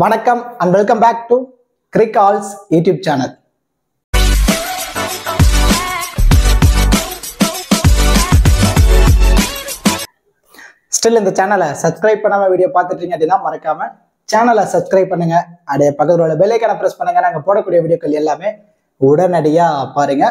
வணக்கம் and welcome back to Crickall's YouTube channel. Still இந்த சேனலை சப்ஸ்கிரைப் பண்ணாம வீடியோ பார்த்துட்டு இருக்கீங்க அப்படின்னா மறக்காம சேனலை சப்ஸ்கிரைப் பண்ணுங்க. அப்படியே பக்கத்துல உள்ள பெல் ஐகானை பிரஸ் பண்ணுங்க. நாங்க போடக்கூடிய வீடியோக்கள் எல்லாமே உடனடியா பாருங்க.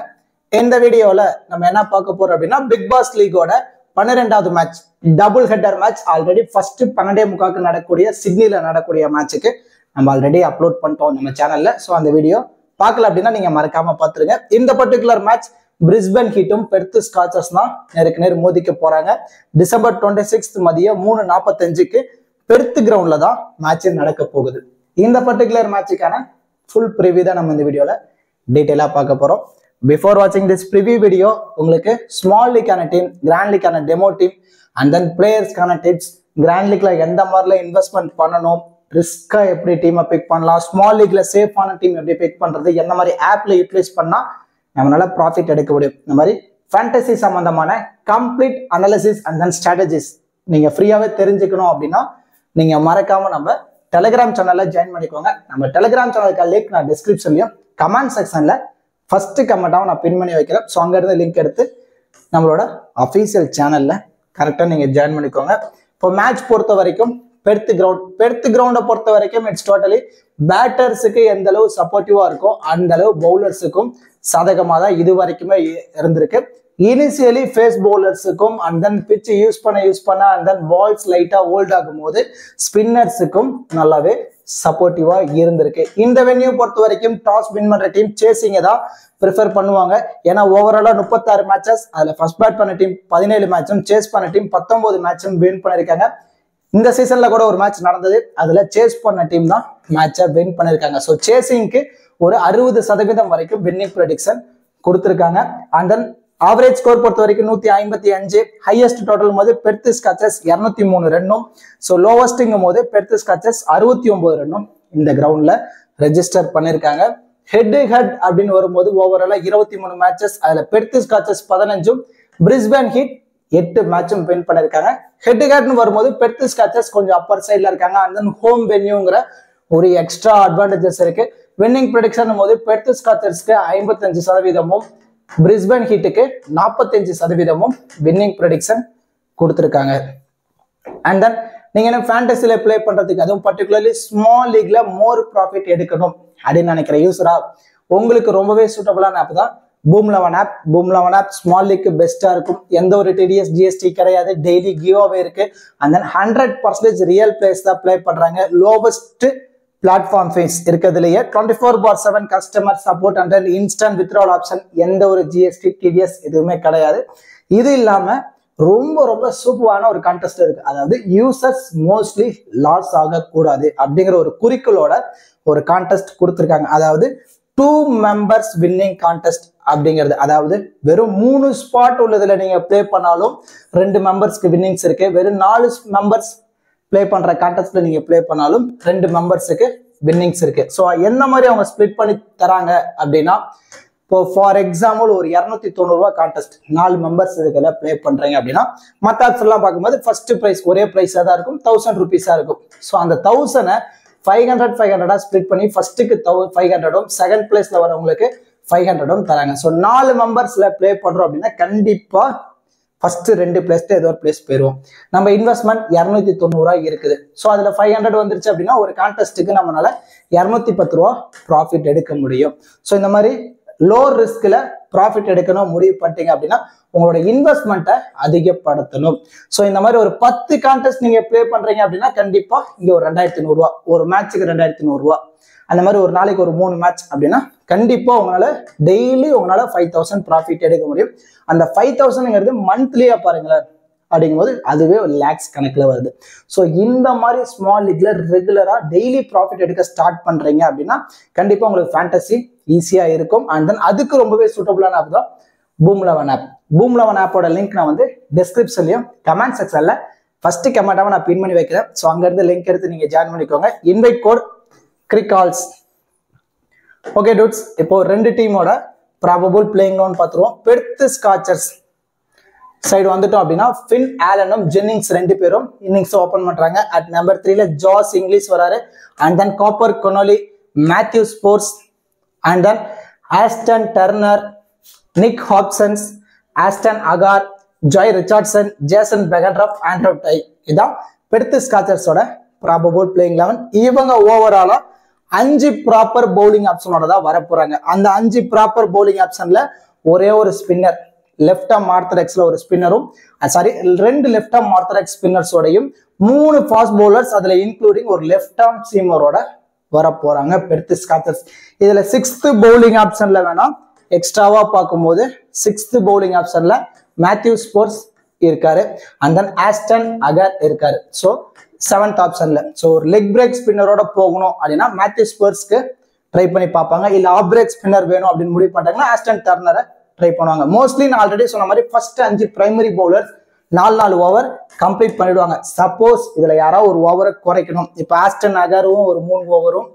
இந்த வீடியோல நம்ம என்ன பார்க்க போறோம் அப்படின்னா பிக் பாஸ் லீகோட 12வது match double header match already first 12:45 நடக்கக்கூடிய சிட்னில நடக்கூடிய மேட்சுக்கு நம்ம ஆல்ரெடி அப்லோட் பண்ணிட்டோம் நம்ம சேனல்ல. ஸோ அந்த வீடியோ பார்க்கல அப்படின்னா நீங்க மறக்காம பார்த்துருங்க. இந்த பர்டிகுலர் மேட்ச் பிரிஸ்பன் ஹீட்டும் பெர்த் ஸ்காச்சர்ஸ் தான் நேருக்கு நேர் மோதிக்க போறாங்க. டிசம்பர் 26 மதியம் 3:45 பெர்த் கிரவுண்ட்ல தான் மேட்ச் நடக்க போகுது. இந்த பர்டிகுலர் மேட்சுக்கான ஃபுல் ப்ரிவியூ தான் நம்ம இந்த வீடியோல டீட்டெயிலா பார்க்க போறோம். பிஃபோர் வாட்சிங் திஸ் ப்ரிவியூ வீடியோ உங்களுக்கு ஸ்மால் லீக்கான டீம், கிராண்ட் லீக்கான டெமோ டீம் அண்ட் தென் பிளேயர்ஸ்க்கான டிப்ஸ், கிராண்ட் லீக்ல எந்த மாதிரில இன்வெஸ்ட்மெண்ட் பண்ணணும், ரிஸ்கா எப்படி டீமை பிக் பண்ணலாம், ஸ்மால் லீக்ல சேஃபான டீம் எப்படி பிக் பண்றது, எந்த மாதிரி ஆப்ல யூட்டிலைஸ் பண்ணா நம்மளால ப்ராஃபிட் எடுக்க முடியும், இந்த மாதிரி ஃபேண்டசி சம்பந்தமான complete analysis and then strategies நீங்க ஃப்ரீயாவே தெரிஞ்சுக்கணும் அப்படின்னா நீங்க மறக்காம நம்ம டெலிகிராம் சேனல்ல ஜாயின் பண்ணிக்கோங்க. நம்ம டெலிகிராம் சேனலுக்கு லிங்க் நான் டிஸ்கிரிப்ஷன்லயும் கமெண்ட் செக்ஷன்ல ஃபர்ஸ்ட் கமெண்டாவும் நான் பின் பண்ணி வைக்கிறேன். ஸோ அங்க இருந்து லிங்க் எடுத்து நம்மளோட அஃபீஷியல் சேனல்ல கரெக்டா நீங்க ஜாயின் பண்ணிக்கோங்க. இப்போ மேட்ச் பொறுத்த வரைக்கும் பெர்த் கிரவுண்டை பொறுத்த வரைக்கும் இட்ஸ் டோட்டலி பேட்டர்ஸுக்கு எந்த அளவு சப்போர்ட்டிவா இருக்கோ அந்த அளவு பவுலர்ஸுக்கும் சாதகமாக தான் இது வரைக்குமே இருந்திருக்கு. இனிஷியலி ஃபேஸ் பவுலர்ஸுக்கும் அண்ட் தென் பிட்ச் யூஸ் பண்ண அண்ட் தென் பால்ஸ் லைட்டா ஓல்ட் ஆகும் போது ஸ்பின்னர்ஸுக்கும் நல்லாவே சப்போர்ட்டிவா இருந்திருக்கு. இந்த வென்யூ பொறுத்த வரைக்கும் டாஸ் வின் பண்ற டீம் சேசிங்க தான் ப்ரிஃபர் பண்ணுவாங்க. ஏன்னா ஓவராலா 36 மேட்சஸ், அதுல ஃபர்ஸ்ட் பேட் பண்ண டீம் 17 மேட்சும், சேஸ் பண்ண டீம் 19 மேட்சும் வின் பண்ணிருக்காங்க. இந்த சீசன்ல கூட ஒரு மேட்ச் நடந்தது, அதுல சேஸ் பண்ண டீம் தான் மேட்சை வின் பண்ணிருக்காங்க. ஸோ சேசிங்க்கு ஒரு 60% வரைக்கும் வின்னிங் ப்ரெடிக்ஷன் கொடுத்திருக்காங்க. அண்ட் தென் ஆவரேஜ் ஸ்கோர் பொறுத்த வரைக்கும் 155, ஹையஸ்ட் டோட்டல் போது பெர்த் ஸ்காச்சர்ஸ் 203 ரன்னும், ஸோ லோவஸ்ட்ங்கும் போது பெர்த் ஸ்காச்சர்ஸ் 69 ரன்னும் இந்த கிரவுண்ட்ல ரெஜிஸ்டர் பண்ணிருக்காங்க. ஹெட் அப்படின்னு வரும்போது ஓவராலா 23 மேட்சஸ், அதுல பெர்த் ஸ்காச்சர்ஸ் 15, பிரிஸ்பன் ஹீட் 8 மேட்சும் வின் பண்ணிருக்காங்க. ஹெட்னு வரும்போது பெர்த் ஸ்காச்சர்ஸ் கொஞ்சம் அப்பர் சைட்ல இருக்காங்க. அண்ட் தென் ஹோம் வென்யூங்கிற ஒரு எக்ஸ்ட்ரா அட்வான்டேஜஸ் இருக்கு. வின்னிங் ப்ரெடிக்ஷன் போது பெர்த் ஸ்காச்சர்ஸ்க்கு 55%, பிரிஸ்பன் ஹீட்டுக்கு 45% வின்னிங் ப்ரெடிக்ஷன் கொடுத்துருக்காங்க. அண்ட் தென் நீங்க என்ன ஃபேண்டசில பிளே பண்றதுக்கு, அதுவும் பர்டிகுலர்லி ஸ்மால் லீக்ல மோர் ப்ராஃபிட் எடுக்கணும் அப்படின்னு நினைக்கிற யூசரா உங்களுக்கு ரொம்பவே சூட்டபிளான ஆப் தான் பூம் 11 ஆப். ஸ்மால் லீக்கு பெஸ்டா இருக்கும். எந்த ஒரு டிடிஎஸ் ஜிஎஸ்டி கிடையாது. டெய்லி கிவ்அவே இருக்கு. அண்ட் தென் 100% ரியல் பிளேஸ் தான் பிளே பண்றாங்க. லோவஸ்ட் பிளாட்ஃபார்ம் ஃபீஸ் இருக்கிறதுலயே 24/7 customer support and instant withdrawal option. எந்த ஒரு ஜிஎஸ்டி டிடிஎஸ் எதுவுமே கிடையாது. இது இல்லாம ரொம்ப சூப்பரான ஒரு கான்டெஸ்ட் இருக்கு. அதாவது யூசர்ஸ் மோஸ்ட்லி லாஸ் ஆகக்கூடாது அப்படிங்கிற ஒரு குறிக்கோளோட ஒரு கான்டெஸ்ட் கொடுத்துருக்காங்க. அதாவது 2 members வின்னிங் கான்டெஸ்ட் அப்படிங்கிறது. அதாவது வெறும் 3 ஸ்பாட் உள்ளதுல நீங்க பிளே பண்ணாலும் 2 மெம்பர்ஸ்க்கு வின்னிங்ஸ் இருக்கு. வெறும் 4 மெம்பர்ஸ் பிளே பண்ற கான்டெஸ்ட்ல நீங்க பிளே பண்ணாலும் 2 மெம்பர்ஸுக்கு வின்னிங்ஸ் இருக்கு. ஸோ என்ன மாதிரி அவங்க ஸ்பிளிட் பண்ணி தராங்க அப்படின்னா, இப்போ ஃபார் எக்ஸாம்பிள் ஒரு 290 ரூபா கான்டெஸ்ட் 4 மெம்பர்ஸ் இதுல பிளே பண்றீங்க அப்படின்னா மற்ற ஆப்ஸ் எல்லாம் பார்க்கும்போது ஃபர்ஸ்ட் பிரைஸ் ஒரே பிரைஸா தான் இருக்கும், 1000 rupees இருக்கும். ஸோ அந்த 1000 500 ஸ்பிளிட் பண்ணி ஃபர்ஸ்ட்டுக்கு 500, செகண்ட் பிளேஸ்ல வரவங்களுக்கு 500 தராங்க. ஸோ 4 மெம்பர்ஸ்ல பிளே பண்றோம் அப்படின்னா கண்டிப்பா ஃபர்ஸ்ட் 2 பிளேஸ்ல ஏதோ ஒரு பிளேஸ் போயிருவோம். நம்ம இன்வெஸ்ட்மெண்ட் 290 ரூபாய் இருக்குது. ஸோ அதுல 500 வந்துருச்சு அப்படின்னா ஒரு கான்டெஸ்ட்டுக்கு நம்மளால 210 ரூபா ப்ராஃபிட் எடுக்க முடியும். ஸோ இந்த மாதிரி லோ ரிஸ்க்ல ப்ராஃபிட் எடுக்கணும் முடிவு பண்ணிட்டீங்க அப்படின்னா உங்களோட இன்வெஸ்ட்மெண்ட்டை அதிகப்படுத்தணும். ஸோ இந்த மாதிரி ஒரு 10 கான்டெஸ்ட் நீங்க பிளே பண்றீங்க அப்படின்னா கண்டிப்பா இங்க ஒரு 2100 ரூபா, ஒரு மேட்சுக்கு 2100 ரூபா. அந்த மாதிரி ஒரு நாளைக்கு ஒரு 3 மேட்ச் அப்படின்னா கண்டிப்பா உங்களால டெய்லி உங்களால 5000 ப்ராஃபிட் எடுக்க முடியும். அந்த 5000ங்கிறது மந்த்லியா பாருங்களேன் அப்படிங்கும்போது அதுவே ஒரு லேக்ஸ் கணக்குல வருது. ஸோ இந்த மாதிரி ஸ்மால் லீக்ல ரெகுலரா டெய்லி ப்ராஃபிட் எடுக்க ஸ்டார்ட் பண்றீங்க அப்படின்னா கண்டிப்பா உங்களுக்கு ஃபேண்டசி ஈஸியா இருக்கும். அண்ட் தென் அதுக்கு ரொம்பவே சூட்டபிளான ஆப் தான் பூம் 11 ஆப். பூம் 11 ஆப்போட லிங்க் நான் வந்து டிஸ்கிரிப்ஷன்லயும் கமெண்ட் செக்ஷன்ல ஃபர்ஸ்ட் கமெண்டாவை நான் பின் பண்ணி வைக்கிறேன். ஸோ அங்க இருந்து லிங்க் எடுத்து நீங்க ஜாயின் பண்ணிக்கோங்க. Invite code Crickall's. Okay dudes, இப்போ 2 டீமோட ப்ராபபிள் பிளேயிங் லோன் பார்த்துருவோம். பெர்த் ஸ்காச்சர்ஸ் சைடு வந்துட்டோம் அப்படின்னா ஃபின் ஆலனும் ஜென்னிங்ஸ் ரெண்டு பேரும் இன்னிங்ஸ் ஓபன் பண்றாங்க. அட் நம்பர் 3ல ஜாஸ் இங்கிலீஷ் வராரு. And then Cooper Connolly, Matthew Spoors, and then Ashton Turner, Nick Hobsons, Ashton Agar, Jhye Richardson, Jason Behrendorff, Andrew Tye. இதான் Perth ஸ்காச்சர்ஸோட ப்ராபபிள் பிளேயிங் 11. இவங்க ஓவராலா 5 ப்ராப்பர் பவுலிங் ஆப்ஷனோட தான் வர போறாங்க. அந்த 5 ப்ராப்பர் பவுலிங் ஆப்ஷன்ல ஒரே ஒரு ஸ்பின்னர், லெஃப்ட் ஆர்ம் ஆர்த்தடாக்ஸ்ல ஒரு ஸ்பின்னரும், சாரி 2 லெஃப்ட் ஆர்ம் ஆர்த்தடாக்ஸ் ஸ்பின்னர்ஸோடையும் 3 ஃபாஸ்ட் பவுலர்ஸ், அதுல இன்க்ளூடிங் ஒரு லெஃப்ட் ஆர்ம் சீமரோட வர போறாங்க பெர்த் ஸ்காச்சர்ஸ். இதுல 6th பவுலிங் ஆப்ஷன்ல வேணா எக்ஸ்ட்ராவா பார்க்கும்போது 6th பவுலிங் ஆப்ஷன்ல மேத்யூ ஸ்போர்ட்ஸ் இருக்காரு. அண்ட் தென் ஆஸ்டன் அகர் இருக்காரு. ஸோ 7th ஆப்ஷன்ல ஒரு லெக் பிரேக் ஸ்பின்னரோட போகணும் அப்படின்னா மேத்யூ ஸ்போர்ட்ஸ்க்கு ட்ரை பண்ணி பார்ப்பாங்க. இல்ல ஆஃப் பிரேக் ஸ்பின்னர் வேணும் அப்படின்னு முடிவு பண்ணிட்டாங்கன்னா ஆஸ்டன் டர்னரை ட்ரை பண்ணுவாங்க. மோஸ்ட்லி நான் ஆல்ரெடி சொன்ன மாதிரி first 5 primary bowler 4 over complete பண்ணிடுவாங்க. சப்போஸ் இதுல யாராவது ஒரு ஓவரை குறைக்கணும், இப்ப ஆஸ்டன் அகரும் ஒரு 3 ஓவரும்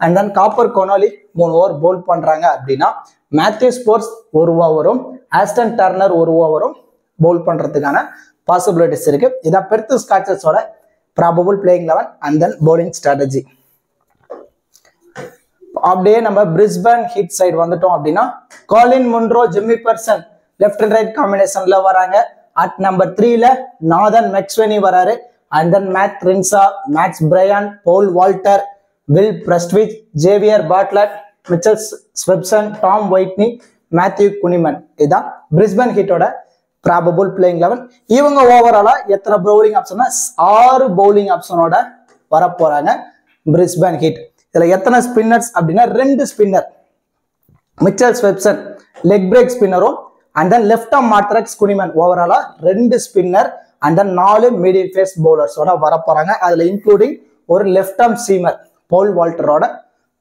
and then Cooper Connolly 3 over bowl பண்றாங்க அப்படின்னா மேத்யூ ஸ்போர்ட்ஸ் 1 ஓவரும் ஆஸ்டன் டர்னர் 1 ஓவரும் பவுல் பண்றதுக்கான பாசிபிலிட்டிஸ் இருக்கு. இதான் பெர்த் ஸ்காச்சர்ஸோட probable playing 11 and then bowling strategy. அப்படியே நம்ம பிரிஸ்பேன் ஹீட் சைடு வந்துட்டோம் அப்படின்னா Colin Munro, Jimmy Peirson left and right காம்பினேஷன்ல வராங்க. அட் நம்பர் 3ல நாதன் மெக்ஸ்வெனி வராரு. And then Matt Renshaw, Max Bryant, Paul Walter, Will Prestwidge, Xavier Buttler, Mitchell Swepson, Tom Whitney, Matthew Kuhnemann. இதுதான் Brisbane ஹீட்டோட probable playing 11. இவங்க ஓவராலா எத்தனை bowling option? 6 bowling ஆப்ஷனோட வர போறாங்க பிரிஸ்பேன் ஹீட். இதுல எத்தனை ஸ்பின்னர்ஸ் அப்படின்னா 2 spinner, Mitchell Swepson leg break ஸ்பின்னரும் and then left arm orthodox Kuhnemann. ஓவராலா 2 spinner and then 4 medium pace பவுலர்ஸோட வர போறாங்க. அதுல இன்க்ளூடிங் ஒரு லெஃப்ட் ஆர்ம் சீமர் பவுல் வால்டரோட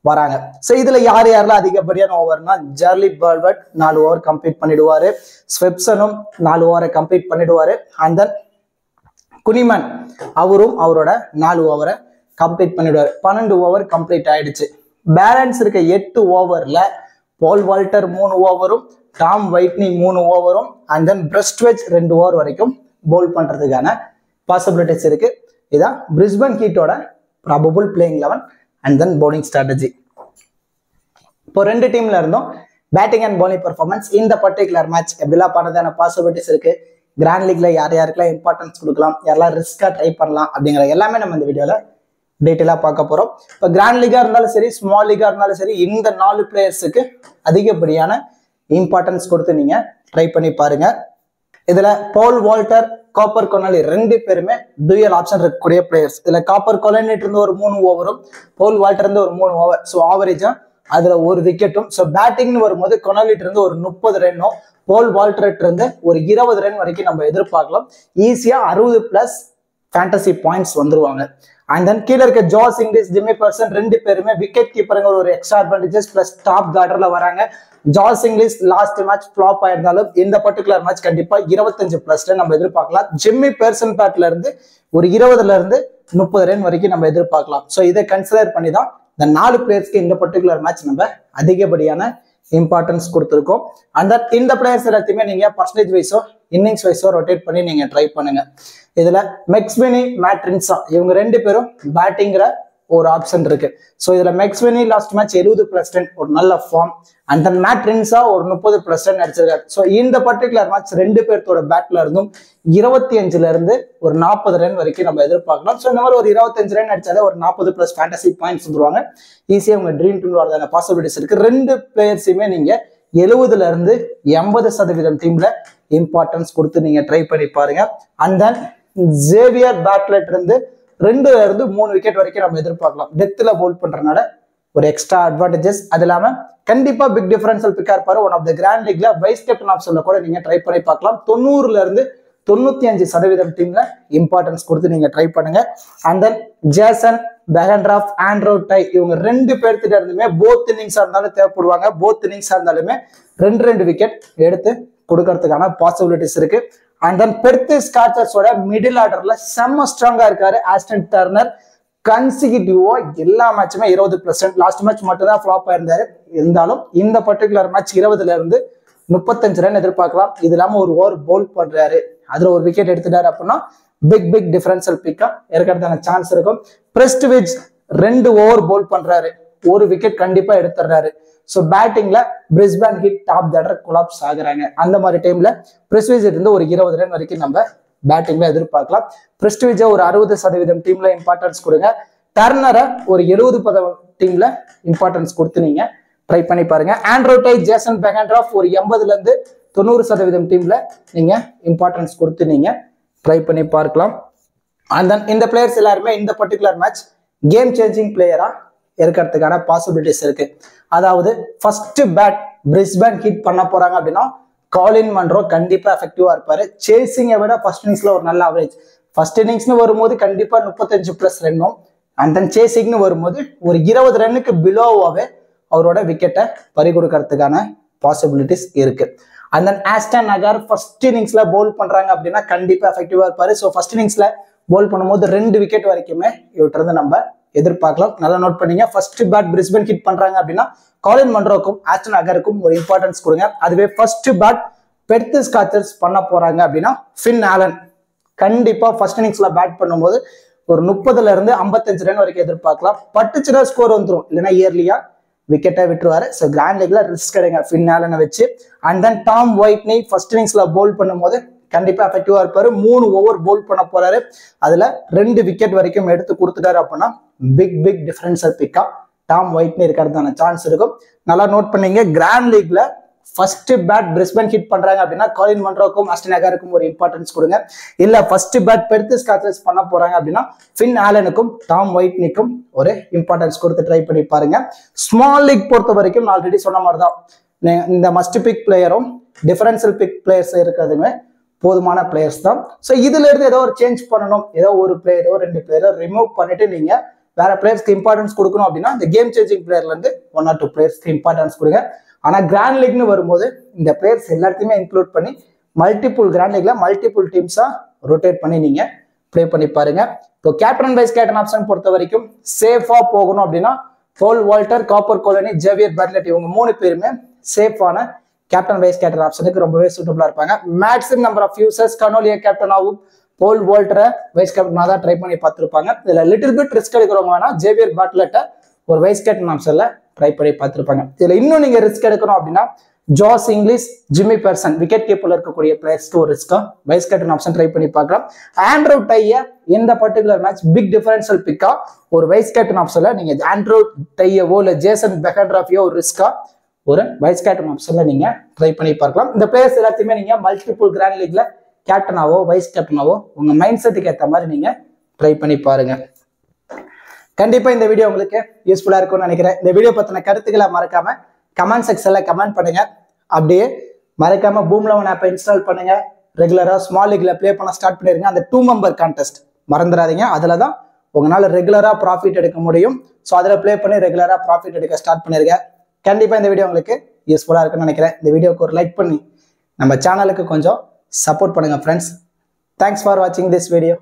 வராங்க. சோ இதுல யார் யாரெல்லாம் அதிகப்படியான ஓவர்னா ஜார்லி பர்வர்ட் 4 ஓவர் கம்ப்ளீட் பண்ணிடுவாரு, ஸ்வெப்சனும் 4 ஓவரை கம்ப்ளீட் பண்ணிடுவாரு, அண்ட் தென் குனிமன் அவரும் அவரோட 4 ஓவரை கம்ப்ளீட் பண்ணிடுவாரு. 12 ஓவர் கம்ப்ளீட் ஆயிடுச்சு. பேலன்ஸ் இருக்க 8 ஓவர்ல பவுல் வால்டர் 3 ஓவரும், டாம் ஒயிட்னி 3 ஓவரும் அண்ட் தென் பிரஸ்ட்விச் 2 ஓவர் வரைக்கும் பவுல் பண்றதுக்கான பாசிபிலிட்டிஸ் இருக்கு. இதான் பிரிஸ்பேன் ஹீட்டோட probable playing 11 and then bowling strategy. இப்போ 2 டீம்ல இருந்தும் பேட்டிங் அண்ட் பவுலிங் பெர்ஃபார்மன்ஸ் இந்த பர்டிகுலர் மேட்ச் எப்படிலாம் பண்ணதான பாசிபிலிட்டிஸ் இருக்கு, கிராண்ட் லீக்ல யார் யாருக்கெல்லாம் இம்பார்ட்டன்ஸ் கொடுக்கலாம், யாரெல்லாம் ரிஸ்கா ட்ரை பண்ணலாம் அப்படிங்கிற எல்லாமே நம்ம இந்த வீடியோல டீட்டெயிலா பார்க்க போறோம். இப்போ கிராண்ட் லீகா இருந்தாலும் சரி, ஸ்மால் லீகா இருந்தாலும் சரி, இந்த 4 பிளேயர்ஸுக்கு அதிகப்படியான இம்பார்ட்டன்ஸ் கொடுத்து நீங்க ட்ரை பண்ணி பாருங்க. இதுல பவுல் வால்டர், காப்பர் கொனோலி 2 பேருமே டூயல் ஆப்ஷன் இருக்கக்கூடிய பிளேயர்ஸ். இதுல காப்பர் கொனோலி இருந்து ஒரு 3 ஓவரும், பவுல் வால்டர் இருந்து ஒரு 3 ஓவர். ஸோ ஆவரேஜா அதுல ஒரு விக்கெட்டும். ஸோ பேட்டிங்னு வரும்போது கொனோலிட்டு இருந்து ஒரு 30 ரன்னும், பவுல் வால்டர் இருந்து ஒரு 20 ரன் வரைக்கும் நம்ம எதிர்பார்க்கலாம். ஈஸியா 60+ ஃபேண்டசி பாயிண்ட்ஸ் வந்துருவாங்க. அண்ட் தென் கீழே இருக்க ஜாஸ் இங்கிலீஷ், ஜிம்மி பெர்சன் 2 பேருமே விக்கெட் கீப்பருங்க ஒரு எக்ஸ்ட்ரா அட்வான்டேஜஸ் பிளஸ் டாப் கார்டர்ல வராங்க. Jos Inglis last match flop ஆயிருந்தாலும் இந்த பர்டிகுலர் மேட்ச் கண்டிப்பா 25+ நம்ம எதிர்பார்க்கலாம். ஜிம்மி பெர்சன் பேட்ல இருந்து ஒரு 20ல இருந்து 30 ரன் வரைக்கும் நம்ம எதிர்பார்க்கலாம். ஸோ இதை கன்சிடர் பண்ணி தான் இந்த 4 பிளேயர்ஸ்க்கு இந்த பர்டிகுலர் மேட்ச் நம்ம அதிகப்படியான இம்பார்ட்டன்ஸ் கொடுத்துருக்கோம். அந்த இந்த பிளேயர்ஸ் எல்லாத்தையுமே நீங்க பர்சன்டேஜ் வைஸோ இன்னிங்ஸ் வைஸோ ரொட்டேட் பண்ணி நீங்க ட்ரை பண்ணுங்க. இதுல மெக்ஸ்வெனி, மேட் ரின்சா இவங்க 2 பேரும் பேட்டிங்கிற ஒரு ஆப்ஷன் இருக்கு. ஸோ இதுல மெக்ஸ்வெனி லாஸ்ட் மேட்ச் 70+ ரன் ஒரு நல்ல ஃபார்ம், அண்ட் தென் மேட் ரின்சா ஒரு 30+ ரன் அடிச்சிருக்காரு. ஸோ இந்த பர்டிகுலர் மேட்ச் 2 பேர்த்தோட பேட்ல இருந்தும் 25ல இருந்து ஒரு 40 ரன் வரைக்கும் நம்ம எதிர்பார்க்கலாம். ஸோ இந்த மாதிரி ஒரு 25 ரன் அடிச்சாலே ஒரு 40+ ஃபேண்டசி பாயிண்ட்ஸ் வந்துருவாங்க. ஈஸியா உங்க ட்ரீம் டீம் வரதான பாசிபிலிட்டிஸ் இருக்கு. 2 பிளேயர்ஸையுமே நீங்க 70ல இருந்து 80% டீம்ல இம்பார்ட்டன்ஸ் கொடுத்து நீங்க ட்ரை பண்ணி பாருங்க. அண்ட் தென் ஜேவியர் பாட்லெட் இருந்து 2ல இருந்து 3 விக்கெட் வரைக்கும் நம்ம எதிர்பார்க்கலாம். டெத்ல பவுல் பண்றதுனால ஒரு எக்ஸ்ட்ரா அட்வான்டேஜஸ். அது இல்லாம கண்டிப்பா பிக் டிஃபரன்ஷியல் பிக்கா இருப்பாரு. ஒன் ஆஃப் த கிராண்ட் லீக்ல வைஸ் கேப்டன் ஆப்ஷன்ல கூட நீங்க ட்ரை பண்ணி பார்க்கலாம். 90ல இருந்து 95% டீம்ல இம்பார்ட்டன்ஸ் கொடுத்து நீங்க ட்ரை பண்ணுங்க. And then Jason Behrendorff, Andrew Tye இவங்க 2 பேர்த்திட்ட இருந்துமே போத் இன்னிங்ஸா இருந்தாலும் தேவைப்படுவாங்க. போத் இன்னிங்ஸா இருந்தாலுமே 2 விக்கெட் எடுத்து கொடுக்கறதுக்கான பாசிபிலிட்டிஸ் இருக்கு. அண்ட் தென் பெர்த் ஸ்காச்சர்ஸோட மிடில் ஆர்டர்ல செம்ம ஸ்ட்ராங்கா இருக்காரு ஆஸ்டன் டர்னர். கன்சிக்யூட்டிவா எல்லா மேட்சுமே 20%. லாஸ்ட் மேட்ச் மட்டும் தான் ஃபிளாப் ஆயிருந்தாரு. இருந்தாலும் இந்த பர்டிகுலர் மேட்ச் 20ல இருந்து 35 ரன் எதிர்பார்க்கலாம். இது இல்லாம ஒரு ஓவர் பவுல் பண்றாரு, அதுல ஒரு விக்கெட் எடுத்துட்டாரு அப்படின்னா பிக் டிஃபரன்ஷியல் பிக்கா இருக்கிறதான சான்ஸ் இருக்கும். பிரெஸ்ட்விட்ஜ் 2 ஓவர் பவுல் பண்றாரு, ஒரு விக்கெட் கண்டிப்பா எடுத்துடுறாரு. ஸோ பேட்டிங்ல Brisbane Heat top order collapse ஆகுறாங்க. அந்த மாதிரி டைம்ல பிரெஸ்ட்விட்ஜ் இருந்து ஒரு 20 ரன் வரைக்கும் நம்ம பேட்டிங்ல எதிர்பார்க்கலாம். பிரெஸ்ட்விட்ஜை ஒரு 60% டீம்ல இம்பார்ட்டன்ஸ் கொடுங்க. டர்னரை ஒரு 70% டீம்ல இம்பார்ட்டன்ஸ் கொடுத்து நீங்க ட்ரை பண்ணி பாருங்க. ஆண்ட்ரூ டை, ஜேசன் பெஹன்ட்ராஃப் ஒரு 80ல இருந்து 90% டீம்ல நீங்க இம்பார்ட்டன்ஸ் கொடுத்து நீங்க ட்ரை பண்ணி பார்க்கலாம். அண்ட் தென் இந்த பிளேயர்ஸ் எல்லாருமே இந்த பர்டிகுலர் மேட்ச் கேம் சேஞ்சிங் பிளேயரா இருக்கிறதுக்கான பாசிபிலிட்டிஸ் இருக்கு. அதாவது ஃபர்ஸ்ட் பேட் பிரிஸ்பேன் ஹீட் பண்ண போறாங்க அப்படின்னா காலின் மன்ரோ கண்டிப்பா எஃபெக்டிவா இருப்பாரு. சேசிங்கை விட ஃபர்ஸ்ட் இன்னிங்ஸ்ல ஒரு நல்ல அவரேஜ். ஃபர்ஸ்ட் இன்னிங்ஸ்னு வரும்போது கண்டிப்பா 35+ ரன்னும், அண்ட் தென் சேசிங்னு வரும்போது ஒரு 20 ரன்னுக்கு பிலோவாவே அவரோட விக்கெட்டை பறி கொடுக்கறதுக்கான பாசிபிலிட்டிஸ் இருக்கு. And then Ashton Agar first இன்னிங்ஸ்ல பவுல் பண்றாங்க அப்படின்னா கண்டிப்பா எஃபெக்டிவா இருப்பாரு. ஸோ ஃபர்ஸ்ட் இன்னிங்ஸ்ல பவுல் பண்ணும்போது 2 விக்கெட் வரைக்குமே இவர்கிட்ட இருந்து நம்ம எதிர்பார்க்கலாம். நல்லா நோட் பண்ணீங்க. ஃபர்ஸ்ட் பேட் பிரிஸ்பேன் ஹிட் பண்றாங்க அப்படின்னா காலின் மன்ரோக்கும் ஆஸ்டன் அகருக்கும் ஒரு இம்பார்ட்டன்ஸ் கொடுங்க. அதுவே ஃபர்ஸ்ட் பேட் பெர்த் ஸ்காச்சர்ஸ் பண்ண போறாங்க அப்படின்னா ஃபின் ஆலன் கண்டிப்பா ஃபர்ஸ்ட் இன்னிங்ஸ்ல பேட் பண்ணும்போது ஒரு 30ல இருந்து 55 ரன் வரைக்கும் எதிர்பார்க்கலாம். பட்டுச்சுனா ஸ்கோர் வந்துடும், இல்லைன்னா இயர்லியா விக்கெட்டை விட்டுருவாரு. ஸோ கிராண்ட் லீக்ல ரிஸ்க் எடுங்க ஃபின் ஆலனை வச்சு. And then Tom Whitney first இன்னிங்ஸ்ல பவுல் பண்ணும்போது கண்டிப்பா எஃபெக்டிவா இருப்பாரு. 3 ஓவர் பவுல் பண்ண போறாரு, அதுல 2 விக்கெட் வரைக்கும் எடுத்து கொடுத்துட்டாரு அப்படின்னா பிக் டிஃபரன்ஷியல் பிக்கா டாம் ஒயிட்னி இருக்கிறதான சான்ஸ் இருக்கும். நல்லா நோட் பண்ணீங்க. கிராண்ட் லீக்ல ஃபர்ஸ்ட் பேட் பிரிஸ்பேன் ஹிட் பண்றாங்க அப்படின்னா காலின் மன்ரோக்கும் ஆஸ்டன் அகாருக்கும் ஒரு இம்பார்ட்டன்ஸ் கொடுங்க. இல்ல ஃபர்ஸ்ட் பேட் பெர்த் ஸ்காச்சர்ஸ் பண்ண போறாங்க அப்படின்னா ஃபின் ஆலனுக்கும் டாம் ஒயிட்னிக்கும் ஒரு இம்பார்ட்டன்ஸ் கொடுத்து ட்ரை பண்ணி பாருங்க. ஸ்மால் லீக் பொறுத்த வரைக்கும் ஆல்ரெடி சொன்ன மாதிரி தான் இந்த must pick player differential pick players இருக்கிறதுமே போதுமான பிளேயர்ஸ் தான். ஸோ இதுல இருந்து ஏதோ ஒரு சேஞ்ச் பண்ணணும், ஏதோ ஒரு பிளேயரோ 2 பிளேயரோ ரிமூவ் பண்ணிட்டு நீங்க வேற பிளேயர்ஸ்க்கு இம்பார்ட்டன்ஸ் கொடுக்கணும் அப்படின்னா இந்த கேம் சேஞ்சிங் பிளேயர்ல இருந்து 1 or 2 பிளேயர்ஸ்க்கு இம்பார்ட்டன்ஸ் கொடுங்க. ஆனா கிராண்ட் லீக்னு வரும்போது இந்த பிளேயர்ஸ் எல்லாத்தையுமே இன்க்ளூட் பண்ணி மல்டிபிள் கிராண்ட் லீக்ல மல்டிபிள் டீம்ஸா ரொட்டேட் பண்ணி நீங்க ப்ளே பண்ணி பாருங்க. இப்போ கேப்டன் வைஸ் கேப்டன் ஆப்ஷன் பொறுத்த வரைக்கும் சேஃபா போகணும் அப்படின்னா போல் வால்டர், காப்பர் கோலனி, ஜேவியர் பர்லெட் இவங்க 3 பேருமே சேஃபான கேப்டன் வைஸ் கேப்டன் ஆப்ஷனுக்கு ரொம்பவே சூட்டபிளா இருப்பாங்க. மேக்ஸிமம் நம்பர் ஆஃப் யூசர்ஸ் கனோலியா கேப்டன் ஆகும், போல் வால்டரை வைஸ் கேப்டனா தான் ட்ரை பண்ணி பார்த்துருப்பாங்க. இதுல லிட்டில் பிட் ரிஸ்க் எடுக்கிறவங்க வேணா ஜேவியர் பர்லெட்டை ஒரு வைஸ் கேப்டன் ஆப்ஷன்ல ட்ரை பண்ணி பார்த்துருப்பாங்க. இதுல இன்னும் நீங்க ரிஸ்க் எடுக்கணும் அப்படின்னா Jos Inglis, Jimmy Peirson wicket கீப்பர்ல இருக்கக்கூடிய பிளேயர்ஸ்க்கு ஒரு ரிஸ்கா வைஸ் கேப்டன் ஆப்ஷன் ட்ரை பண்ணி பார்க்கலாம். ஆண்ட்ரூ டையை இந்த பர்டிகுலர் மேட்ச் பிக் டிஃபரன்ஷியல் பிக்கா ஒரு வைஸ் கேப்டன் ஆப்ஷன்ல நீங்க ஆண்ட்ரூ டையவோ இல்ல ஜேசன் பெஹன்ட்ராஃபியோ ஒரு ரிஸ்கா ஒரு வைஸ் கேப்டன் ஆப்ஷன்ல நீங்க ட்ரை பண்ணி பார்க்கலாம். இந்த பிளேயர்ஸ் எல்லாத்தையுமே நீங்க மல்டிபிள் கிராண்ட் லீக்ல கேப்டனாவோ வைஸ் கேப்டனாவோ உங்க மைண்ட் செட்டுக்கு ஏற்ற மாதிரி நீங்க ட்ரை பண்ணி பாருங்க. கண்டிப்பா இந்த வீடியோ உங்களுக்கு யூஸ்ஃபுல்லா இருக்கும்னு நினைக்கிறேன். இந்த வீடியோ பத்தின கருத்துக்களை மறக்காம கமெண்ட் செக்ஷன்ல கமெண்ட் பண்ணுங்க. அப்படியே மறக்காம பூம் 11 ஆப்பை இன்ஸ்டால் பண்ணுங்க. ரெகுலரா ஸ்மால் லீக்ல ப்ளே பண்ண ஸ்டார்ட் பண்ணிருங்க. அந்த 2 மெம்பர் கான்டெஸ்ட் மறந்துடாதீங்க. அதுல தான் உங்களால ரெகுலரா ப்ராஃபிட் எடுக்க முடியும். ஸோ அதில் ப்ளே பண்ணி ரெகுலரா ப்ராஃபிட் எடுக்க ஸ்டார்ட் பண்ணிருங்க. கண்டிப்பா இந்த வீடியோ உங்களுக்கு யூஸ்ஃபுல்லா இருக்குன்னு நினைக்கிறேன். இந்த வீடியோக்கு ஒரு லைக் பண்ணி நம்ம சேனலுக்கு கொஞ்சம் சப்போர்ட் பண்ணுங்க ஃப்ரெண்ட்ஸ். தேங்க்ஸ் ஃபார் வாட்சிங் திஸ் வீடியோ.